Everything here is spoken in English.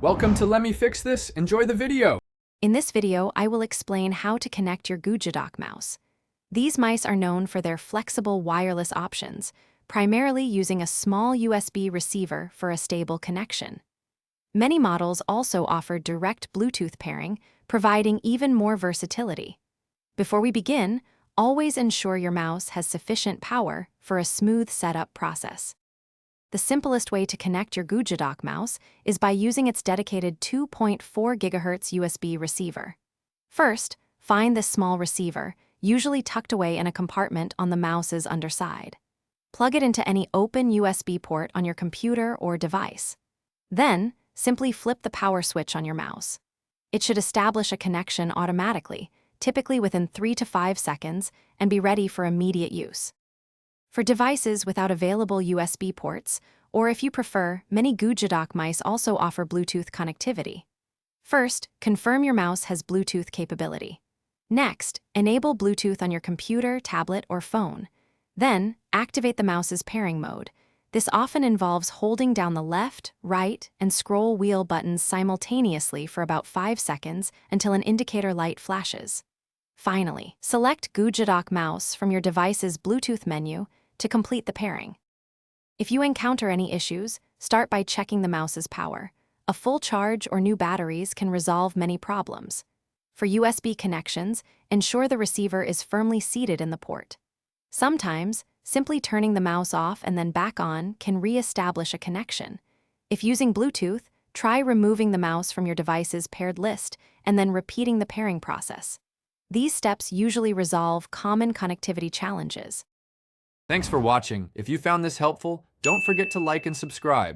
Welcome to Let Me Fix This. Enjoy the video. In this video, I will explain how to connect your Dock mouse. These mice are known for their flexible wireless options, primarily using a small USB receiver for a stable connection. Many models also offer direct Bluetooth pairing, providing even more versatility. Before we begin, always ensure your mouse has sufficient power for a smooth setup process. The simplest way to connect your Dock mouse is by using its dedicated 2.4 GHz USB receiver. First, find this small receiver, usually tucked away in a compartment on the mouse's underside. Plug it into any open USB port on your computer or device. Then, simply flip the power switch on your mouse. It should establish a connection automatically, typically within 3 to 5 seconds, and be ready for immediate use. For devices without available USB ports, or if you prefer, many Dock mice also offer Bluetooth connectivity. First, confirm your mouse has Bluetooth capability. Next, enable Bluetooth on your computer, tablet, or phone. Then, activate the mouse's pairing mode. This often involves holding down the left, right, and scroll wheel buttons simultaneously for about 5 seconds until an indicator light flashes. Finally, select Dock mouse from your device's Bluetooth menu to complete the pairing. If you encounter any issues, start by checking the mouse's power. A full charge or new batteries can resolve many problems. For USB connections, ensure the receiver is firmly seated in the port. Sometimes, simply turning the mouse off and then back on can re-establish a connection. If using Bluetooth, try removing the mouse from your device's paired list and then repeating the pairing process. These steps usually resolve common connectivity challenges. Thanks for watching. If you found this helpful, don't forget to like and subscribe.